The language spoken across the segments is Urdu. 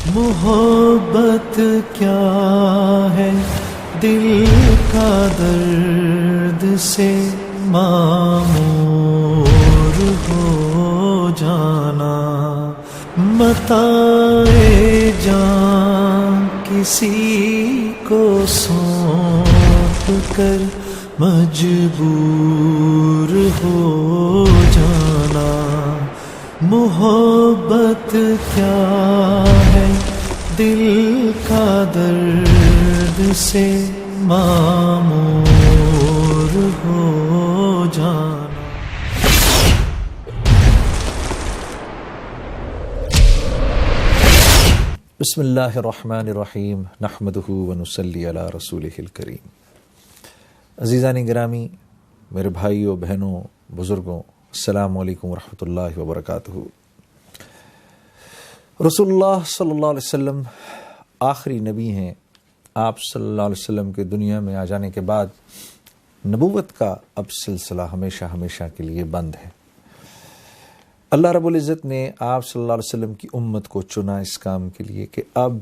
محبت کیا ہے دل کا درد سے معمور ہو جانا، متاع جان کسی کو سونپ کر مجبور ہو جانا۔ محبت کیا ہے دل کا درد سے معمور ہو جانا۔ بسم اللہ الرحمن الرحیم، نحمدہ ونصلی علی رسولہ الکریم۔ عزیزان گرامی، میرے بھائیوں، بہنوں، بزرگوں، السلام علیکم ورحمۃ اللہ وبرکاتہ۔ رسول اللہ صلی اللہ علیہ وسلم آخری نبی ہیں۔ آپ صلی اللہ علیہ وسلم کے دنیا میں آ جانے کے بعد نبوت کا اب سلسلہ ہمیشہ ہمیشہ کے لیے بند ہے۔ اللہ رب العزت نے آپ صلی اللہ علیہ وسلم کی امت کو چنا اس کام کے لیے کہ اب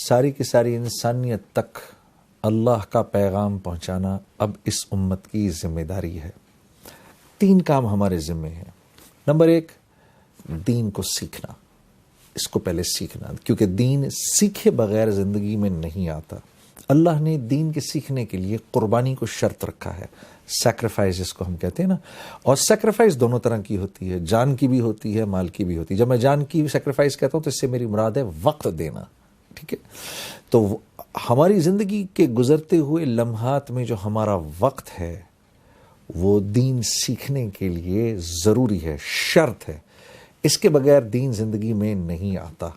ساری کی ساری انسانیت تک اللہ کا پیغام پہنچانا اب اس امت کی ذمہ داری ہے۔ 3 کام ہمارے ذمہ ہیں۔ نمبر 1، دین کو سیکھنا، اس کو پہلے سیکھنا، کیونکہ دین سیکھے بغیر زندگی میں نہیں آتا۔ اللہ نے دین کے سیکھنے کے لیے قربانی کو شرط رکھا ہے، سیکریفائز جس کو ہم کہتے ہیں نا۔ اور سیکریفائز دونوں طرح کی ہوتی ہے، جان کی بھی ہوتی ہے، مال کی بھی ہوتی ہے۔ جب میں جان کی سیکریفائز کہتا ہوں تو اس سے میری مراد ہے وقت دینا، ٹھیک ہے؟ تو ہماری زندگی کے گزرتے ہوئے لمحات میں جو ہمارا وقت ہے وہ دین سیکھنے کے لیے ضروری ہے، شرط ہے۔ اس کے بغیر دین زندگی میں نہیں آتا۔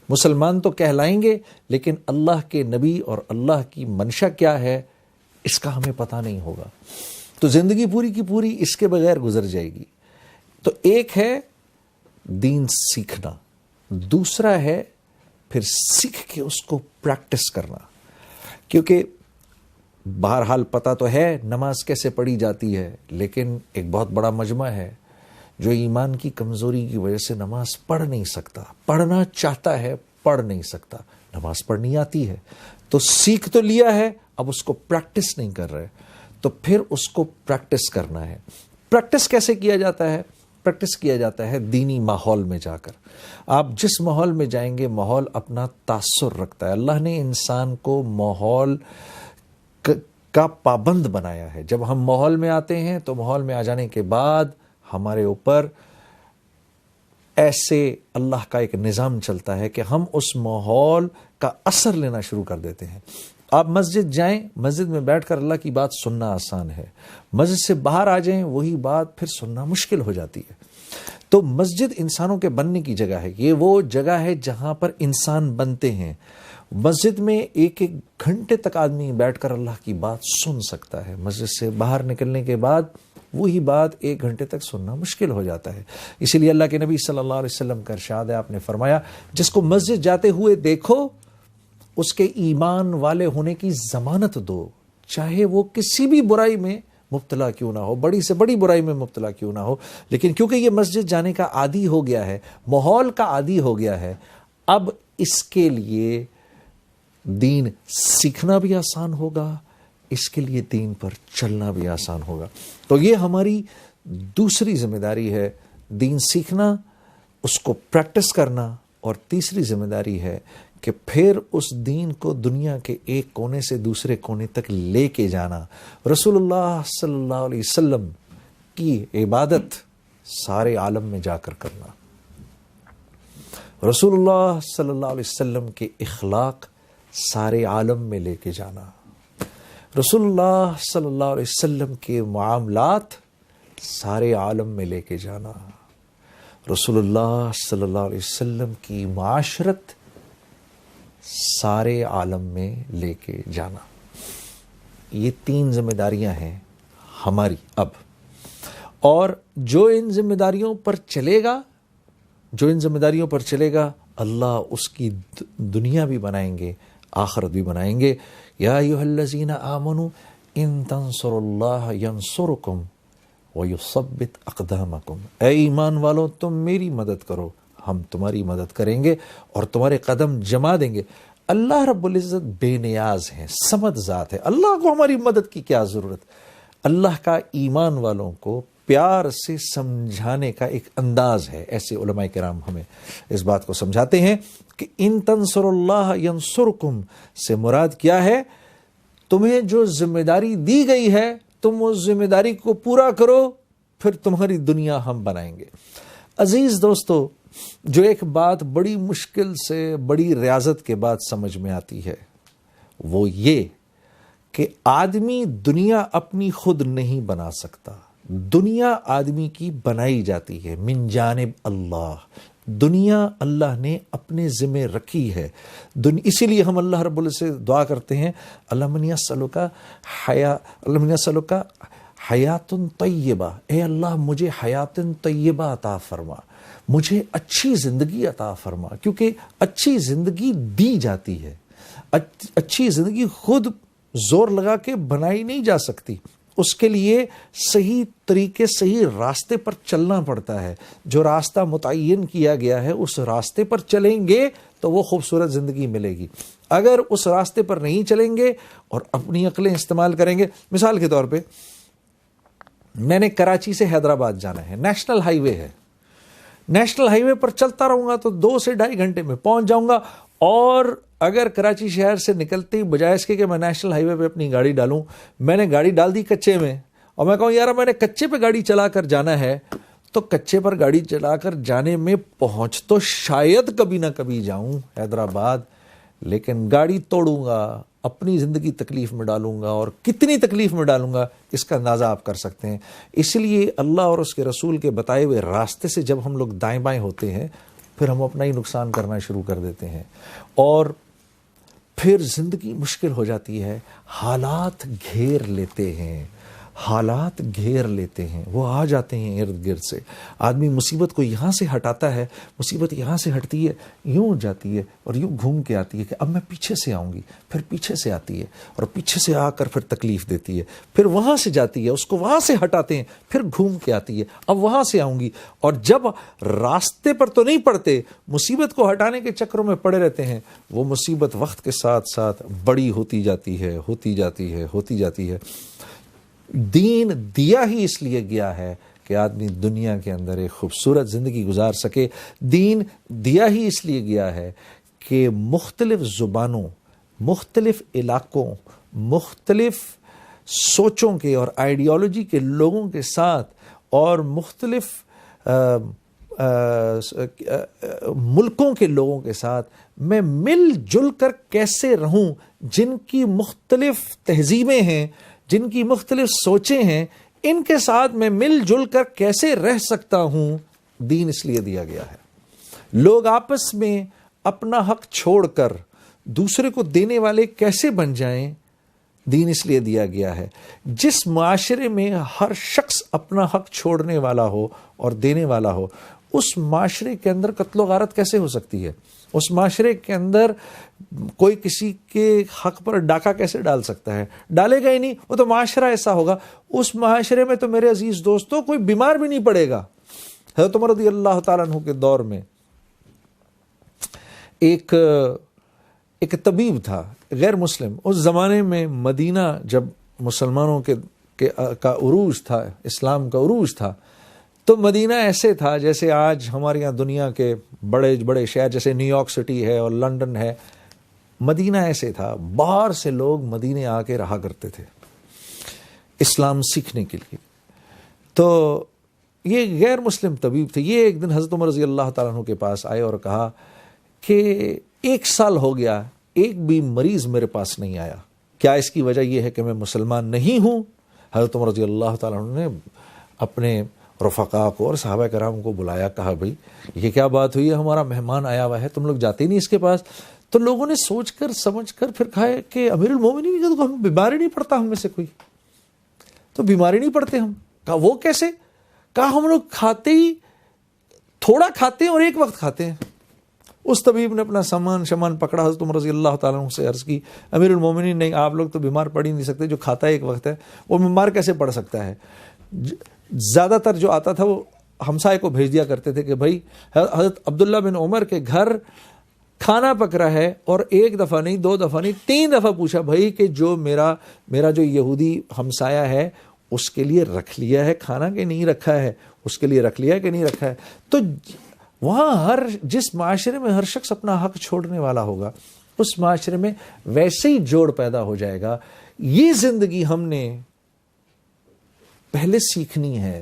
مسلمان تو کہلائیں گے لیکن اللہ کے نبی اور اللہ کی منشا کیا ہے اس کا ہمیں پتہ نہیں ہوگا، تو زندگی پوری کی پوری اس کے بغیر گزر جائے گی۔ تو ایک ہے دین سیکھنا، دوسرا ہے پھر سیکھ کے اس کو پریکٹس کرنا، کیونکہ بہرحال پتہ تو ہے نماز کیسے پڑھی جاتی ہے، لیکن ایک بہت بڑا مجمع ہے جو ایمان کی کمزوری کی وجہ سے نماز پڑھ نہیں سکتا، پڑھنا چاہتا ہے پڑھ نہیں سکتا، نماز پڑھنی آتی ہے تو سیکھ تو لیا ہے، اب اس کو پریکٹس نہیں کر رہے، تو پھر اس کو پریکٹس کرنا ہے۔ پریکٹس کیسے کیا جاتا ہے؟ پریکٹس کیا جاتا ہے دینی ماحول میں جا کر۔ آپ جس ماحول میں جائیں گے ماحول اپنا تاثر رکھتا ہے۔ اللہ نے انسان کو ماحول کا پابند بنایا ہے۔ جب ہم ماحول میں آتے ہیں تو ماحول میں آ جانے کے بعد ہمارے اوپر ایسے اللہ کا ایک نظام چلتا ہے کہ ہم اس ماحول کا اثر لینا شروع کر دیتے ہیں۔ آپ مسجد جائیں، مسجد میں بیٹھ کر اللہ کی بات سننا آسان ہے، مسجد سے باہر آ جائیں وہی بات پھر سننا مشکل ہو جاتی ہے۔ تو مسجد انسانوں کے بننے کی جگہ ہے، یہ وہ جگہ ہے جہاں پر انسان بنتے ہیں۔ مسجد میں 1 گھنٹے تک آدمی بیٹھ کر اللہ کی بات سن سکتا ہے، مسجد سے باہر نکلنے کے بعد وہی بات 1 گھنٹے تک سننا مشکل ہو جاتا ہے۔ اسی لیے اللہ کے نبی صلی اللہ علیہ وسلم کا ارشاد ہے، آپ نے فرمایا جس کو مسجد جاتے ہوئے دیکھو اس کے ایمان والے ہونے کی ضمانت دو، چاہے وہ کسی بھی برائی میں مبتلا کیوں نہ ہو، بڑی سے بڑی برائی میں مبتلا کیوں نہ ہو، لیکن کیونکہ یہ مسجد جانے کا عادی ہو گیا ہے، ماحول کا عادی ہو گیا ہے، اب اس کے لیے دین سیکھنا بھی آسان ہوگا، اس کے لیے دین پر چلنا بھی آسان ہوگا۔ تو یہ ہماری دوسری ذمہ داری ہے، دین سیکھنا، اس کو پریکٹس کرنا، اور تیسری ذمہ داری ہے کہ پھر اس دین کو دنیا کے ایک کونے سے دوسرے کونے تک لے کے جانا۔ رسول اللہ صلی اللہ علیہ وسلم کی عبادت سارے عالم میں جا کر کرنا، رسول اللہ صلی اللہ علیہ وسلم کے اخلاق سارے عالم میں لے کے جانا، رسول اللہ صلی اللہ علیہ وسلم کے معاملات سارے عالم میں لے کے جانا، رسول اللہ صلی اللہ علیہ وسلم کی معاشرت سارے عالم میں لے کے جانا۔ یہ 3 ذمہ داریاں ہیں ہماری اب، اور جو ان ذمہ داریوں پر چلے گا اللہ اس کی دنیا بھی بنائیں گے، آخرت بھی بنائیں گے۔ یا ایھا الذین آمنوا ان تنصروا اللہ ینصرکم ویثبت اقدامکم، اے ایمان والو تم میری مدد کرو ہم تمہاری مدد کریں گے اور تمہارے قدم جما دیں گے۔ اللہ رب العزت بے نیاز ہیں، صمد ذات ہے، اللہ کو ہماری مدد کی کیا ضرورت۔ اللہ کا ایمان والوں کو پیار سے سمجھانے کا ایک انداز ہے، ایسے علماء کرام ہمیں اس بات کو سمجھاتے ہیں کہ ان تنصر اللہ ینصرکم سے مراد کیا ہے، تمہیں جو ذمہ داری دی گئی ہے تم اس ذمہ داری کو پورا کرو، پھر تمہاری دنیا ہم بنائیں گے۔ عزیز دوستو، جو ایک بات بڑی مشکل سے بڑی ریاضت کے بعد سمجھ میں آتی ہے وہ یہ کہ آدمی دنیا اپنی خود نہیں بنا سکتا، دنیا آدمی کی بنائی جاتی ہے من جانب اللہ۔ دنیا اللہ نے اپنے ذمہ رکھی ہے، اسی لیے ہم اللہ رب العزت سے دعا کرتے ہیں اللہم انی اسألک حیات طیبہ، اے اللہ مجھے حیات طیبہ عطا فرما، مجھے اچھی زندگی عطا فرما، کیونکہ اچھی زندگی دی جاتی ہے، اچھی زندگی خود زور لگا کے بنائی نہیں جا سکتی، اس کے لیے صحیح طریقے صحیح راستے پر چلنا پڑتا ہے، جو راستہ متعین کیا گیا ہے اس راستے پر چلیں گے تو وہ خوبصورت زندگی ملے گی۔ اگر اس راستے پر نہیں چلیں گے اور اپنی عقلیں استعمال کریں گے، مثال کے طور پہ میں نے کراچی سے حیدرآباد جانا ہے، نیشنل ہائی وے ہے، نیشنل ہائی وے پر چلتا رہوں گا تو 2 سے 2.5 گھنٹے میں پہنچ جاؤں گا، اور اگر کراچی شہر سے نکلتے ہی بجائے اس کے کہ میں نیشنل ہائی وے پہ اپنی گاڑی ڈالوں، میں نے گاڑی ڈال دی کچے میں، اور میں کہوں یار میں نے کچے پہ گاڑی چلا کر جانا ہے، تو کچے پر گاڑی چلا کر جانے میں پہنچ تو شاید کبھی نہ کبھی جاؤں حیدرآباد، لیکن گاڑی توڑوں گا، اپنی زندگی تکلیف میں ڈالوں گا، اور کتنی تکلیف میں ڈالوں گا اس کا اندازہ آپ کر سکتے ہیں۔ اس لیے اللہ اور اس کے رسول کے بتائے ہوئے راستے سے جب ہم لوگ دائیں بائیں ہوتے ہیں پھر ہم اپنا ہی نقصان کرنا شروع کر دیتے ہیں، اور پھر زندگی مشکل ہو جاتی ہے، حالات گھیر لیتے ہیں، حالات گھیر لیتے ہیں، وہ آ جاتے ہیں ارد گرد سے، آدمی مصیبت کو یہاں سے ہٹاتا ہے، مصیبت یہاں سے ہٹتی ہے، یوں جاتی ہے اور یوں گھوم کے آتی ہے کہ اب میں پیچھے سے آؤں گی، پھر پیچھے سے آتی ہے اور پیچھے سے آ کر پھر تکلیف دیتی ہے، پھر وہاں سے جاتی ہے، اس کو وہاں سے ہٹاتے ہیں، پھر گھوم کے آتی ہے، اب وہاں سے آؤں گی، اور جب راستے پر تو نہیں پڑتے، مصیبت کو ہٹانے کے چکروں میں پڑے رہتے ہیں، وہ مصیبت وقت کے ساتھ ساتھ بڑی ہوتی جاتی ہے، ہوتی جاتی ہے، ہوتی جاتی ہے۔ دین دیا ہی اس لیے گیا ہے کہ آدمی دنیا کے اندر ایک خوبصورت زندگی گزار سکے، دین دیا ہی اس لیے گیا ہے کہ مختلف زبانوں، مختلف علاقوں، مختلف سوچوں کے اور آئیڈیالوجی کے لوگوں کے ساتھ اور مختلف ملکوں کے لوگوں کے ساتھ میں مل جل کر کیسے رہوں، جن کی مختلف تہذیبیں ہیں، جن کی مختلف سوچیں ہیں، ان کے ساتھ میں مل جل کر کیسے رہ سکتا ہوں، دین اس لیے دیا گیا ہے۔ لوگ آپس میں اپنا حق چھوڑ کر دوسرے کو دینے والے کیسے بن جائیں، دین اس لیے دیا گیا ہے۔ جس معاشرے میں ہر شخص اپنا حق چھوڑنے والا ہو اور دینے والا ہو، اس معاشرے کے اندر قتل و غارت کیسے ہو سکتی ہے؟ اس معاشرے کے اندر کوئی کسی کے حق پر ڈاکہ کیسے ڈال سکتا ہے؟ ڈالے گا ہی نہیں، وہ تو معاشرہ ایسا ہوگا۔ اس معاشرے میں تو میرے عزیز دوستوں کوئی بیمار بھی نہیں پڑے گا۔ حضرت عمر رضی اللہ تعالیٰ عنہ کے دور میں ایک طبیب تھا غیر مسلم، اس زمانے میں مدینہ جب مسلمانوں کا عروج تھا، اسلام کا عروج تھا، تو مدینہ ایسے تھا جیسے آج ہمارے یہاں دنیا کے بڑے بڑے شہر جیسے نیو یارک سٹی ہے اور لنڈن ہے، مدینہ ایسے تھا، باہر سے لوگ مدینے آ کے رہا کرتے تھے اسلام سیکھنے کے لیے۔ تو یہ غیر مسلم طبیب تھے، یہ ایک دن حضرت عمر رضی اللہ تعالیٰ عنہ کے پاس آئے اور کہا کہ 1 سال ہو گیا ایک بھی مریض میرے پاس نہیں آیا، کیا اس کی وجہ یہ ہے کہ میں مسلمان نہیں ہوں؟ حضرت عمر رضی اللہ تعالیٰ عنہ نے اپنے رفقا کو اور صحابہ کرام کو بلایا، کہا بھائی یہ کیا بات ہوئی ہے، ہمارا مہمان آیا ہوا ہے، تم لوگ جاتے نہیں اس کے پاس؟ تو لوگوں نے سوچ کر سمجھ کر پھر کہا کہ امیر المومنین کہ ہم بیماری نہیں پڑتا ہم میں سے کوئی، تو بیماری نہیں پڑتے ہم۔ کہا وہ کیسے؟ کہا ہم لوگ کھاتے ہی تھوڑا کھاتے ہیں اور ایک وقت کھاتے ہیں۔ اس طبیب نے اپنا شمان پکڑا، حضرت عمر رضی اللہ تعالیٰ عنہ سے عرض کی امیر المومنین نہیں، آپ لوگ تو بیمار پڑ ہی نہیں سکتے، جو کھاتا ہے ایک وقت ہے وہ بیمار کیسے پڑ سکتا ہے؟ زیادہ تر جو آتا تھا وہ ہمسائے کو بھیج دیا کرتے تھے کہ بھائی حضرت عبداللہ بن عمر کے گھر کھانا پک رہا ہے، اور ایک دفعہ نہیں، 2 دفعہ نہیں، 3 دفعہ پوچھا بھائی کہ جو میرا جو یہودی ہمسایہ ہے اس کے لیے رکھ لیا ہے کھانا کہ نہیں رکھا ہے، اس کے لیے رکھ لیا ہے کہ نہیں رکھا ہے. تو وہاں جس معاشرے میں ہر شخص اپنا حق چھوڑنے والا ہوگا اس معاشرے میں ویسے ہی جوڑ پیدا ہو جائے گا. یہ زندگی ہم نے پہلے سیکھنی ہے،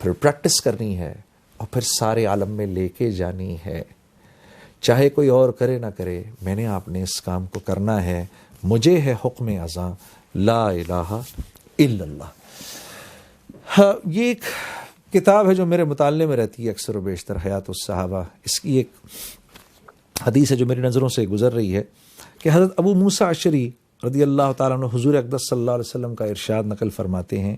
پھر پریکٹس کرنی ہے، اور پھر سارے عالم میں لے کے جانی ہے. چاہے کوئی اور کرے نہ کرے، میں نے آپ نے اس کام کو کرنا ہے. مجھے ہے حکم ازاں لا الہ الا اللہ. یہ ایک کتاب ہے جو میرے مطالعے میں رہتی ہے اکثر و بیشتر، حیات الصحابہ. اس کی ایک حدیث ہے جو میری نظروں سے گزر رہی ہے کہ حضرت ابو موسیٰ اشعری رضی اللہ تعالیٰ عنہ حضور اقدس صلی اللہ علیہ وسلم کا ارشاد نقل فرماتے ہیں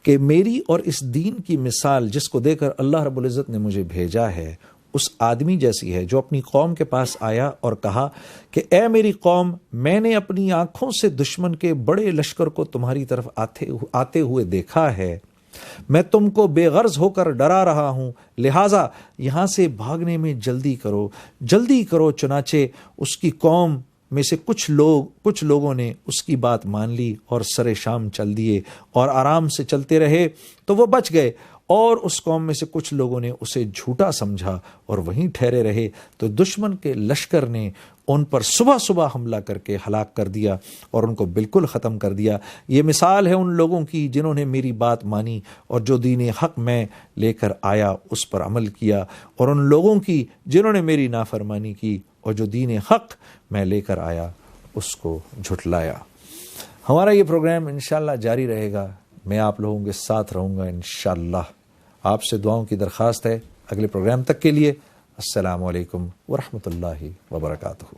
کہ میری اور اس دین کی مثال جس کو دے کر اللہ رب العزت نے مجھے بھیجا ہے اس آدمی جیسی ہے جو اپنی قوم کے پاس آیا اور کہا کہ اے میری قوم، میں نے اپنی آنکھوں سے دشمن کے بڑے لشکر کو تمہاری طرف آتے ہوئے دیکھا ہے. میں تم کو بے غرض ہو کر ڈرا رہا ہوں، لہٰذا یہاں سے بھاگنے میں جلدی کرو. چنانچہ اس کی قوم میں سے کچھ لوگوں نے اس کی بات مان لی اور سر شام چل دیے اور آرام سے چلتے رہے تو وہ بچ گئے، اور اس قوم میں سے کچھ لوگوں نے اسے جھوٹا سمجھا اور وہیں ٹھہرے رہے تو دشمن کے لشکر نے ان پر صبح حملہ کر کے ہلاک کر دیا اور ان کو بالکل ختم کر دیا. یہ مثال ہے ان لوگوں کی جنہوں نے میری بات مانی اور جو دین حق میں لے کر آیا اس پر عمل کیا، اور ان لوگوں کی جنہوں نے میری نافرمانی کی اور جو دین حق میں لے کر آیا اس کو جھٹلایا. ہمارا یہ پروگرام انشاءاللہ جاری رہے گا. میں آپ لوگوں کے ساتھ رہوں گا انشاءاللہ. آپ سے دعاؤں کی درخواست ہے. اگلے پروگرام تک کے لیے السلام علیکم ورحمۃ اللہ وبرکاتہ.